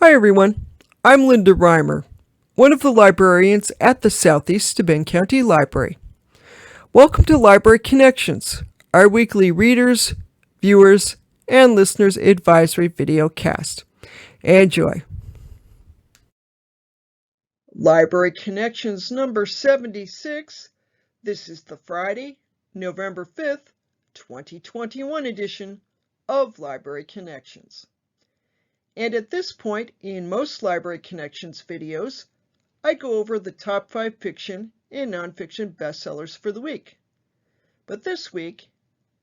Hi everyone, I'm Linda Reimer, one of the librarians at the Southeast Bend County Library. Welcome to Library Connections, our weekly readers, viewers, and listeners advisory video cast. Enjoy. Library Connections number 76. This is the Friday, November 5th, 2021 edition of Library Connections. And at this point in most Library Connections videos, I go over the top 5 fiction and nonfiction bestsellers for the week. But this week,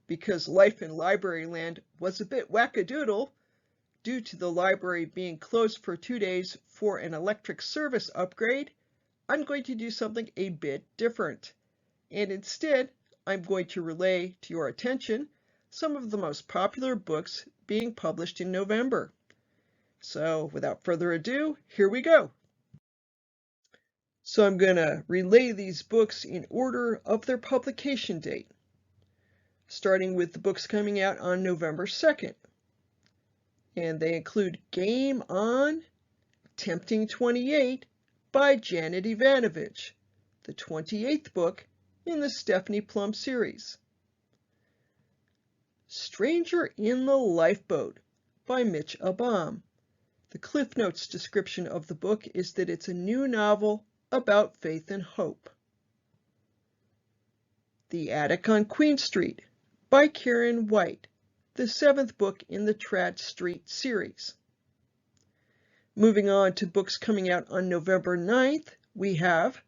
because life in library land was a bit wackadoodle due to the library being closed for 2 days for an electric service upgrade, I'm going to do something a bit different. And instead, I'm going to relay to your attention some of the most popular books being published in November. So without further ado, here we go. So I'm going to relay these books in order of their publication date, starting with the books coming out on November 2nd. And they include Game On, Tempting 28 by Janet Ivanovich, the 28th book in the Stephanie Plum series. Stranger in the Lifeboat by Mitch Albom. The Cliff Notes description of the book is that it's a new novel about faith and hope. The Attic on Queen Street by Karen White, the 7th book in the Trad Street series. Moving on to books coming out on November 9th, we have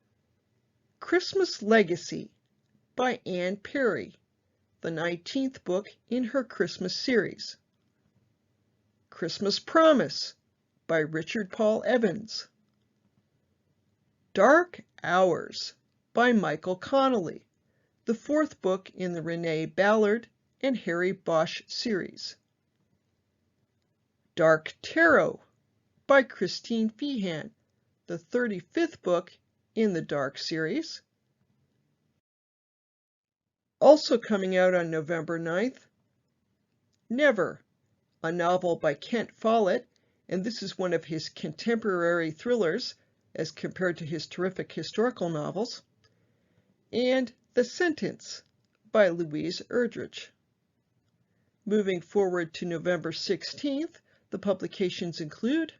Christmas Legacy by Anne Perry, the 19th book in her Christmas series. Christmas Promise by Richard Paul Evans. Dark Hours by Michael Connelly, the 4th book in the Renee Ballard and Harry Bosch series. Dark Tarot by Christine Feehan, the 35th book in the Dark series. Also coming out on November 9th, Never, a novel by Kent Follett, and this is one of his contemporary thrillers as compared to his terrific historical novels, and The Sentence by Louise Erdrich. Moving forward to November 16th, the publications include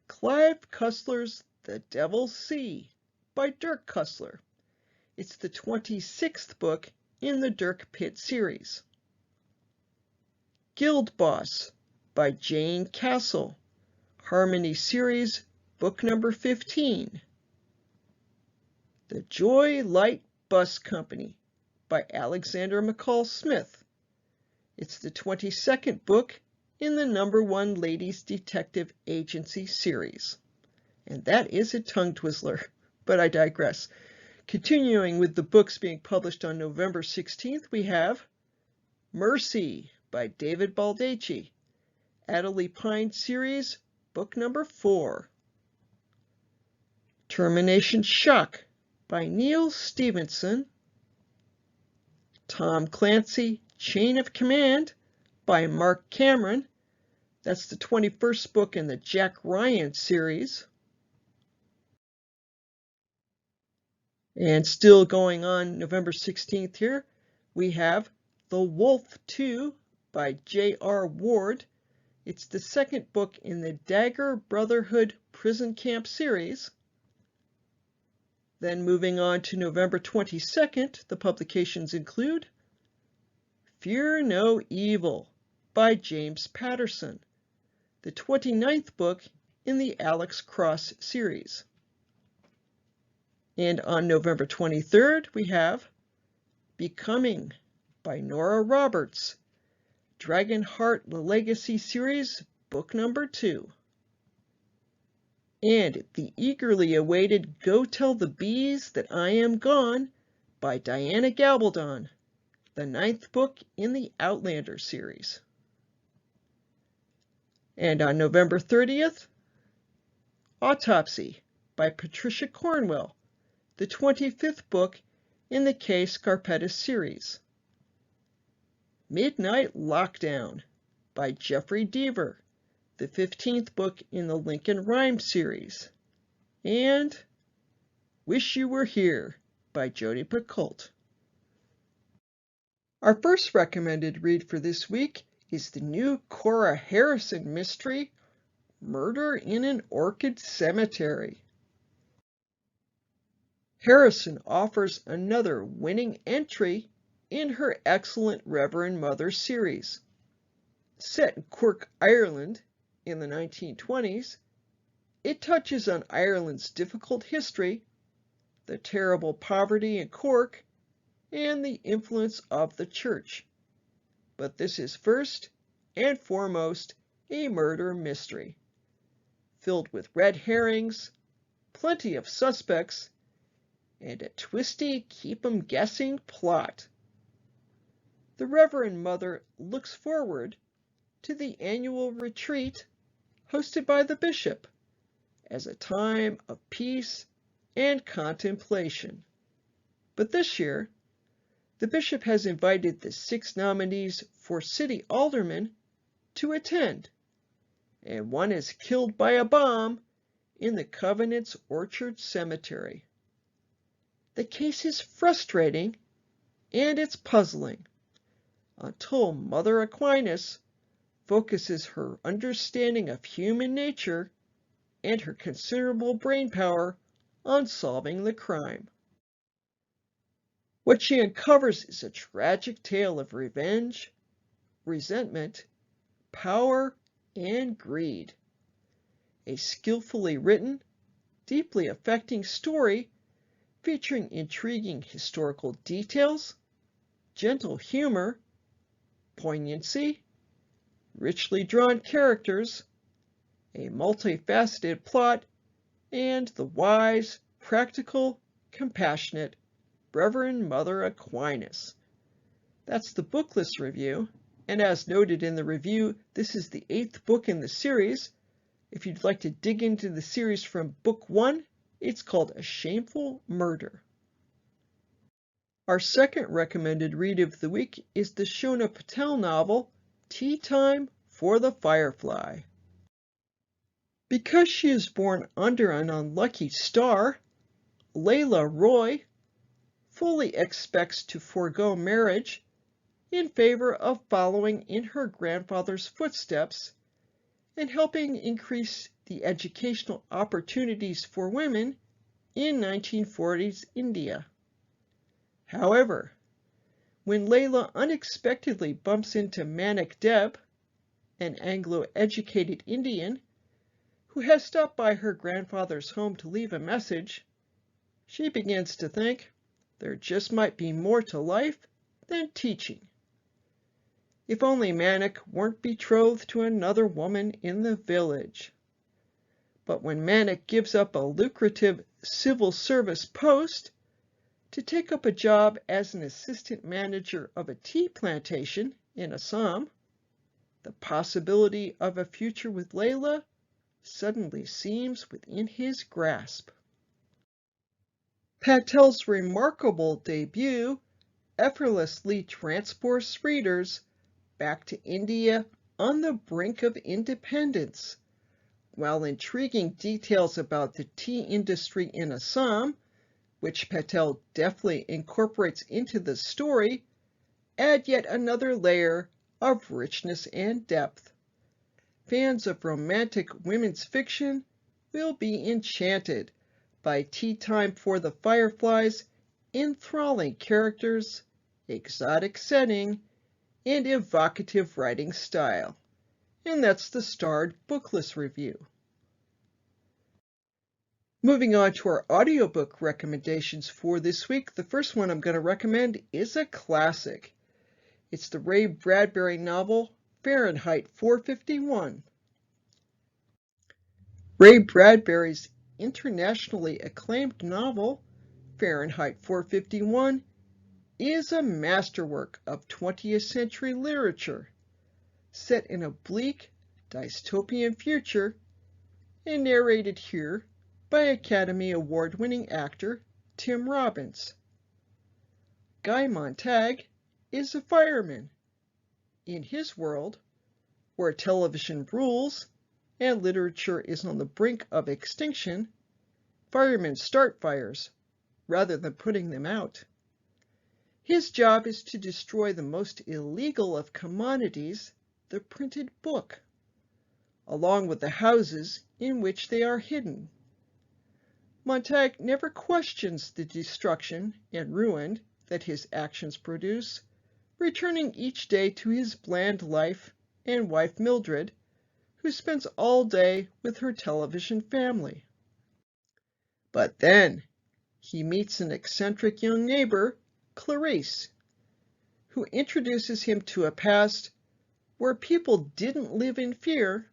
Clive Cussler's The Devil's Sea by Dirk Cussler. It's the 26th book in the Dirk Pitt series. Guild Boss by Jane Castle, Harmony series, book number 15. The Joy Light Bus Company by Alexander McCall Smith. It's the 22nd book in the number 1 Ladies Detective Agency series. And that is a tongue twizzler, but I digress. Continuing with the books being published on November 16th, we have Mercy by David Baldacci, Adelie Pine series, book number 4. Termination Shock by Neil Stevenson. Tom Clancy, Chain of Command by Mark Cameron. That's the 21st book in the Jack Ryan series. And still going on November 16th here, we have The Wolf 2 by J.R. Ward. It's the 2nd book in the Dagger Brotherhood Prison Camp series. Then moving on to November 22nd, the publications include Fear No Evil by James Patterson, the 29th book in the Alex Cross series. And on November 23rd, we have Becoming by Nora Roberts, Dragonheart The Legacy series, book number 2. And the eagerly awaited Go Tell the Bees That I Am Gone by Diana Gabaldon, the 9th book in the Outlander series. And on November 30th, Autopsy by Patricia Cornwell, the 25th book in the Kay Scarpetta series. Midnight Lockdown by Jeffrey Deaver, the 15th book in the Lincoln Rhyme series, and Wish You Were Here by Jodi Picoult. Our first recommended read for this week is the new Cora Harrison mystery, Murder in an Orchid Cemetery. Harrison offers another winning entry in her excellent Reverend Mother series. Set in Cork, Ireland in the 1920s, it touches on Ireland's difficult history, the terrible poverty in Cork, and the influence of the church. But this is first and foremost a murder mystery, filled with red herrings, plenty of suspects, and a twisty keep-'em-guessing plot. The Reverend Mother looks forward to the annual retreat hosted by the bishop as a time of peace and contemplation. But this year, the bishop has invited the 6 nominees for city alderman to attend, and one is killed by a bomb in the Covenant's Orchid Cemetery. The case is frustrating and it's puzzling until Mother Aquinas focuses her understanding of human nature and her considerable brain power on solving the crime. What she uncovers is a tragic tale of revenge, resentment, power, and greed. A skillfully written, deeply affecting story featuring intriguing historical details, gentle humor, poignancy, richly drawn characters, a multifaceted plot, and the wise, practical, compassionate Reverend Mother Aquinas. That's the booklist review, and as noted in the review, this is the 8th book in the series. If you'd like to dig into the series from book 1, it's called A Shameful Murder. Our second recommended read of the week is the Shona Patel novel, Tea Time for the Firefly. Because she is born under an unlucky star, Layla Roy fully expects to forego marriage in favor of following in her grandfather's footsteps and helping increase the educational opportunities for women in 1940s India. However, when Layla unexpectedly bumps into Manik Deb, an Anglo-educated Indian who has stopped by her grandfather's home to leave a message, she begins to think there just might be more to life than teaching. If only Manik weren't betrothed to another woman in the village. But when Manik gives up a lucrative civil service post to take up a job as an assistant manager of a tea plantation in Assam, the possibility of a future with Layla suddenly seems within his grasp. Patel's remarkable debut effortlessly transports readers back to India on the brink of independence, while intriguing details about the tea industry in Assam, which Patel deftly incorporates into the story, add yet another layer of richness and depth. Fans of romantic women's fiction will be enchanted by Tea Time for the Firefly's enthralling characters, exotic setting, and evocative writing style. And that's the starred booklist review. Moving on to our audiobook recommendations for this week, the first one I'm going to recommend is a classic. It's the Ray Bradbury novel, Fahrenheit 451. Ray Bradbury's internationally acclaimed novel, Fahrenheit 451, is a masterwork of 20th century literature, set in a bleak, dystopian future, and narrated here by Academy Award-winning actor Tim Robbins. Guy Montag is a fireman. In his world, where television rules and literature is on the brink of extinction, firemen start fires rather than putting them out. His job is to destroy the most illegal of commodities, the printed book, along with the houses in which they are hidden. Montag never questions the destruction and ruin that his actions produce, returning each day to his bland life and wife Mildred, who spends all day with her television family. But then he meets an eccentric young neighbor, Clarice, who introduces him to a past where people didn't live in fear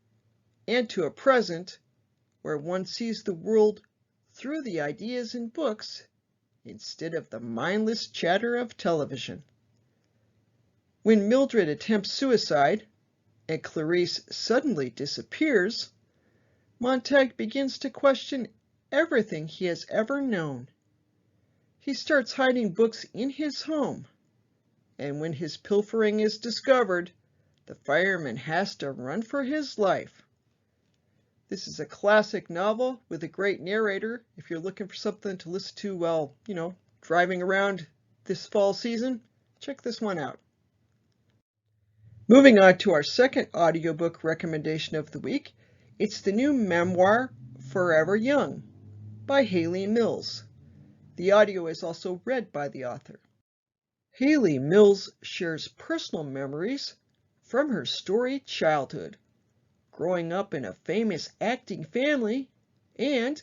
and to a present where one sees the world through the ideas in books instead of the mindless chatter of television. When Mildred attempts suicide and Clarice suddenly disappears, Montag begins to question everything he has ever known. He starts hiding books in his home, and when his pilfering is discovered, the fireman has to run for his life. This is a classic novel with a great narrator. If you're looking for something to listen to while, driving around this fall season, check this one out. Moving on to our second audiobook recommendation of the week, it's the new memoir, Forever Young, by Hayley Mills. The audio is also read by the author. Hayley Mills shares personal memories from her storied childhood, growing up in a famous acting family and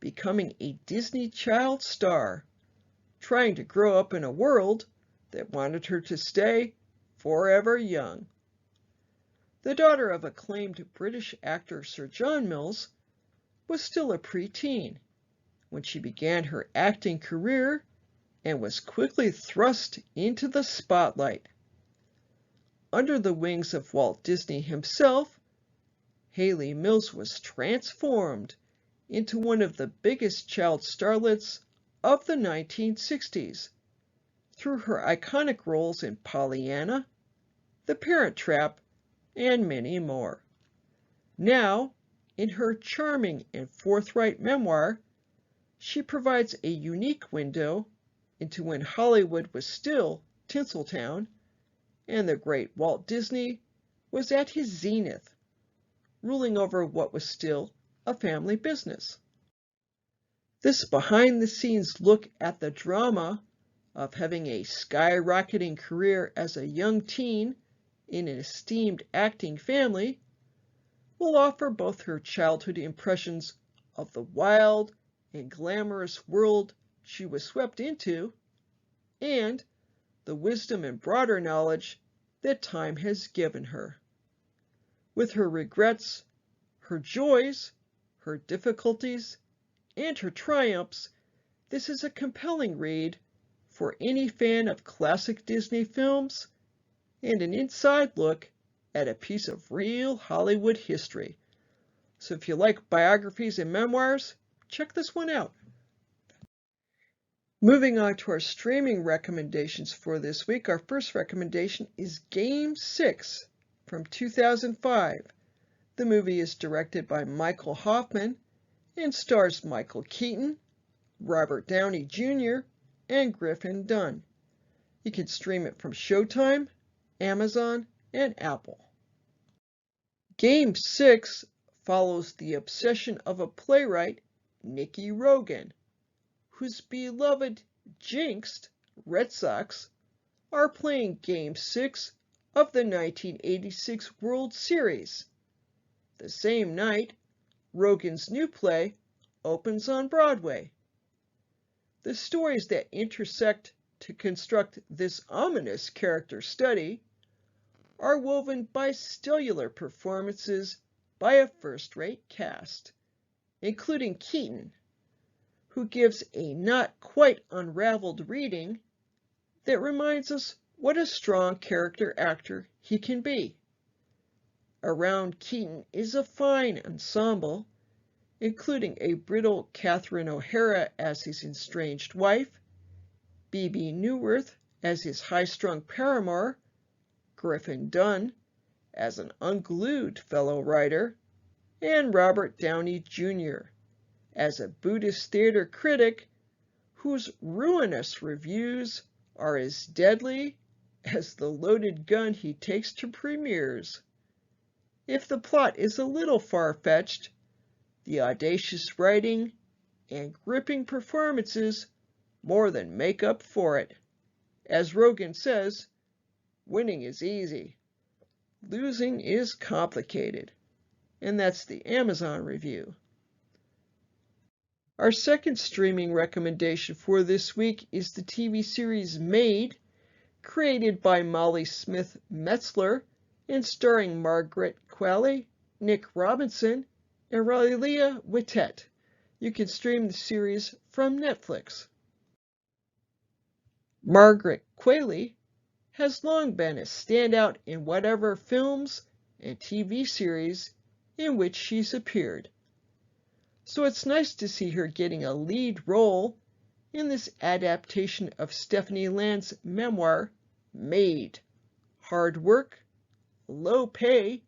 becoming a Disney child star, trying to grow up in a world that wanted her to stay forever young. The daughter of acclaimed British actor Sir John Mills was still a preteen when she began her acting career and was quickly thrust into the spotlight. Under the wings of Walt Disney himself, Hayley Mills was transformed into one of the biggest child starlets of the 1960s through her iconic roles in Pollyanna, The Parent Trap, and many more. Now, in her charming and forthright memoir, she provides a unique window into when Hollywood was still Tinseltown and the great Walt Disney was at his zenith, ruling over what was still a family business. This behind-the-scenes look at the drama of having a skyrocketing career as a young teen in an esteemed acting family will offer both her childhood impressions of the wild and glamorous world she was swept into and the wisdom and broader knowledge that time has given her. With her regrets, her joys, her difficulties, and her triumphs, this is a compelling read for any fan of classic Disney films and an inside look at a piece of real Hollywood history. So if you like biographies and memoirs, check this one out. Moving on to our streaming recommendations for this week, our first recommendation is Game 6 from 2005. The movie is directed by Michael Hoffman and stars Michael Keaton, Robert Downey Jr., and Griffin Dunne. You can stream it from Showtime, Amazon, and Apple. Game 6 follows the obsession of a playwright, Nicky Rogan, whose beloved jinxed Red Sox are playing Game 6 of the 1986 World Series. The same night, Rogan's new play opens on Broadway. The stories that intersect to construct this ominous character study are woven by stellar performances by a first-rate cast, including Keaton, who gives a not quite unraveled reading that reminds us what a strong character actor he can be. Around Keaton is a fine ensemble, including a brittle Catherine O'Hara as his estranged wife, B.B. Newworth as his high-strung paramour, Griffin Dunne as an unglued fellow writer, and Robert Downey Jr. as a Buddhist theater critic whose ruinous reviews are as deadly as the loaded gun he takes to premieres. If the plot is a little far-fetched, the audacious writing and gripping performances more than make up for it. As Rogan says, winning is easy, losing is complicated. And that's the Amazon review. Our second streaming recommendation for this week is the TV series Maid, created by Molly Smith Metzler and starring Margaret Qualley, Nick Robinson, and Ralia Wittet. You can stream the series from Netflix. Margaret Qualley has long been a standout in whatever films and TV series in which she's appeared. So it's nice to see her getting a lead role in this adaptation of Stephanie Land's memoir, Maid: Hard Work, Low Pay,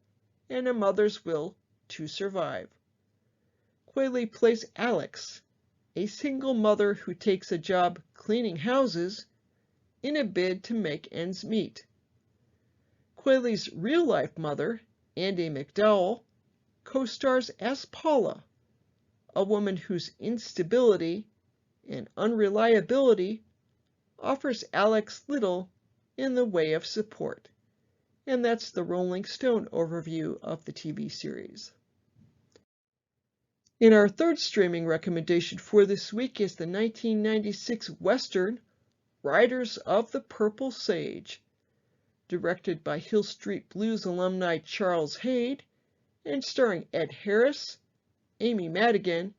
and a Mother's Will to Survive. Qualley plays Alex, a single mother who takes a job cleaning houses in a bid to make ends meet. Qualley's real-life mother, Andie MacDowell, co-stars as Paula, a woman whose instability and unreliability offers Alex little in the way of support. And that's the Rolling Stone overview of the TV series. In our third streaming recommendation for this week is the 1996 Western Riders of the Purple Sage, directed by Hill Street Blues alumni Charles Hayde and starring Ed Harris, Amy Madigan,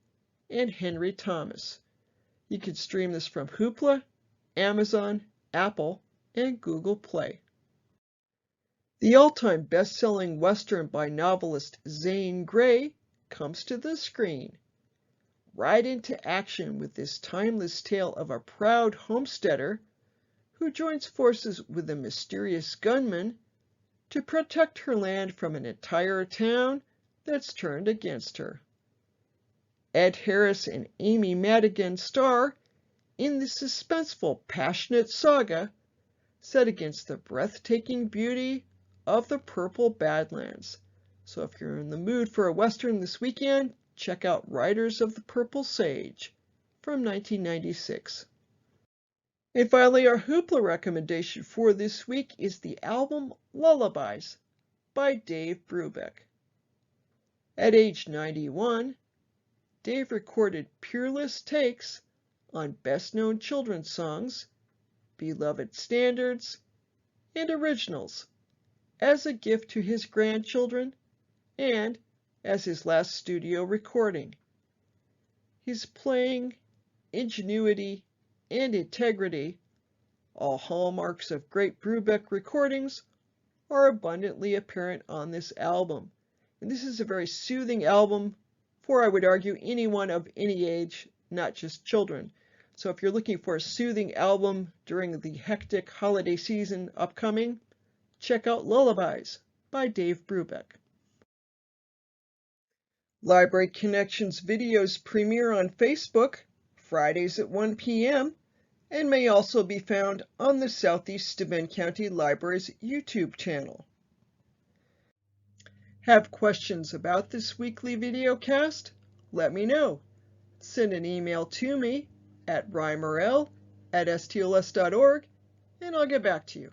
and Henry Thomas. You can stream this from Hoopla, Amazon, Apple, and Google Play. The all-time best-selling Western by novelist Zane Grey comes to the screen. Ride into action with this timeless tale of a proud homesteader who joins forces with a mysterious gunman to protect her land from an entire town that's turned against her. Ed Harris and Amy Madigan star in the suspenseful, passionate saga set against the breathtaking beauty of the Purple Badlands. So if you're in the mood for a Western this weekend, check out Riders of the Purple Sage from 1996. And finally, our Hoopla recommendation for this week is the album Lullabies by Dave Brubeck. At age 91, Dave recorded peerless takes on best-known children's songs, beloved standards, and originals as a gift to his grandchildren and as his last studio recording. His playing, ingenuity, and integrity, all hallmarks of great Brubeck recordings, are abundantly apparent on this album. And this is a very soothing album for, I would argue, anyone of any age, not just children. So if you're looking for a soothing album during the hectic holiday season upcoming, check out Lullabies by Dave Brubeck. Library Connections videos premiere on Facebook Fridays at 1 p.m. and may also be found on the Southeast Steuben County Library's YouTube channel. Have questions about this weekly videocast? Let me know. Send an email to me at reimerl@stls.org and I'll get back to you.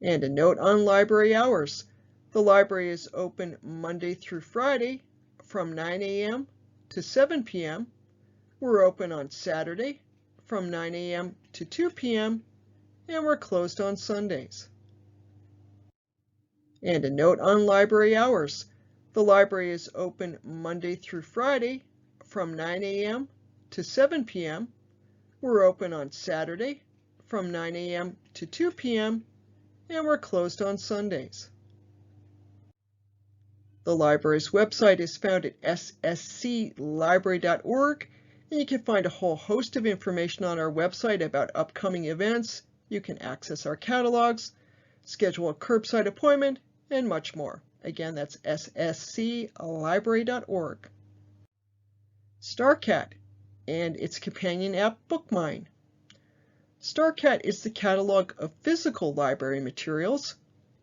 And a note on library hours. The library is open Monday through Friday from 9 a.m. to 7 p.m. We're open on Saturday from 9 a.m. to 2 p.m. and we're closed on Sundays. And a note on library hours. The library is open Monday through Friday from 9 a.m. to 7 p.m. We're open on Saturday from 9 a.m. to 2 p.m. and we're closed on Sundays. The library's website is found at ssclibrary.org, and you can find a whole host of information on our website about upcoming events. You can access our catalogs, schedule a curbside appointment, and much more. Again, that's ssclibrary.org. StarCat and its companion app BookMine. StarCat is the catalog of physical library materials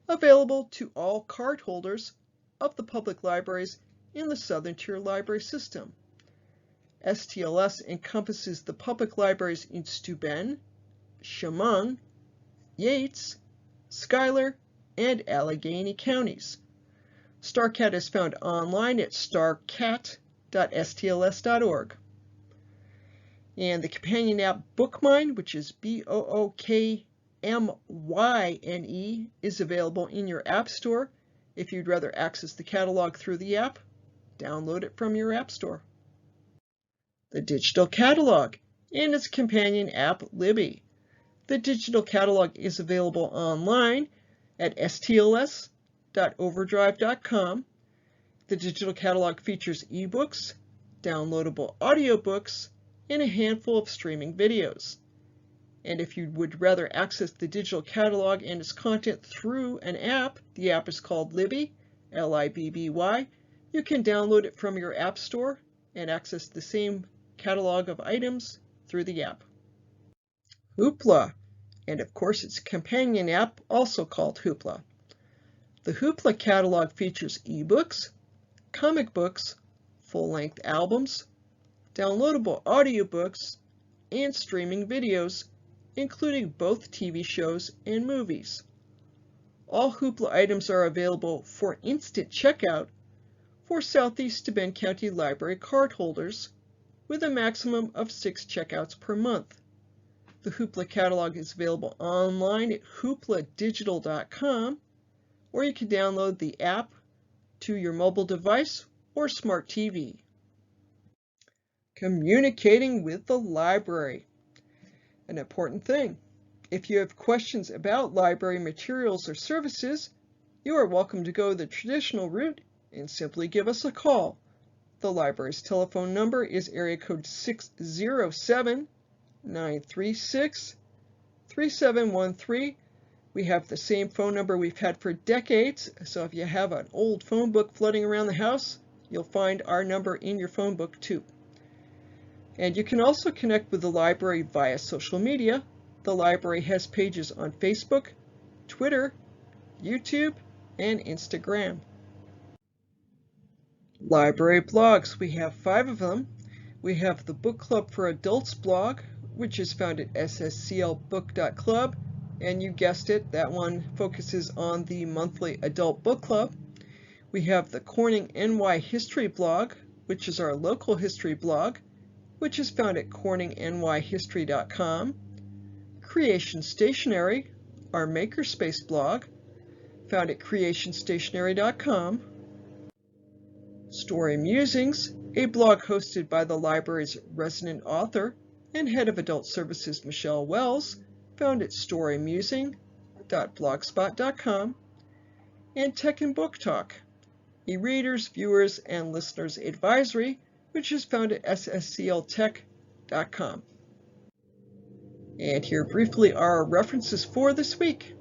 available to all cardholders of the public libraries in the Southern Tier Library System. STLS encompasses the public libraries in Steuben, Chemung, Yates, Schuyler, and Allegheny counties. StarCat is found online at starcat.stls.org. And the companion app BookMine, which is BookMyne, is available in your App Store. If you'd rather access the catalog through the app, download it from your App Store. The digital catalog and its companion app Libby. The digital catalog is available online at stls.overdrive.com. The digital catalog features eBooks, downloadable audiobooks, and a handful of streaming videos. And if you would rather access the digital catalog and its content through an app, the app is called Libby, Libby. You can download it from your App Store and access the same catalog of items through the app. Hoopla, and of course its companion app, also called Hoopla. The Hoopla catalog features ebooks, comic books, full-length albums, downloadable audiobooks, and streaming videos, including both TV shows and movies. All Hoopla items are available for instant checkout for Southeast Steuben County Library cardholders, with a maximum of 6 checkouts per month. The Hoopla catalog is available online at hoopladigital.com, or you can download the app to your mobile device or smart TV. Communicating with the library. An important thing. If you have questions about library materials or services, you are welcome to go the traditional route and simply give us a call. The library's telephone number is area code 607-936-3713. We have the same phone number we've had for decades, so if you have an old phone book floating around the house, you'll find our number in your phone book too. And you can also connect with the library via social media. The library has pages on Facebook, Twitter, YouTube, and Instagram. Library blogs, we have 5 of them. We have the Book Club for Adults blog, which is found at ssclbook.club, and you guessed it, that one focuses on the monthly adult book club. We have the Corning NY History blog, which is our local history blog, which is found at corningnyhistory.com. Creation Stationery, our Makerspace blog, found at creationstationery.com. Story Musings, a blog hosted by the library's resident author and head of adult services Michelle Wells, found at storymusing.blogspot.com. And Tech and Book Talk, a readers, viewers, and listeners advisory, which is found at sscltech.com. And here briefly are our references for this week.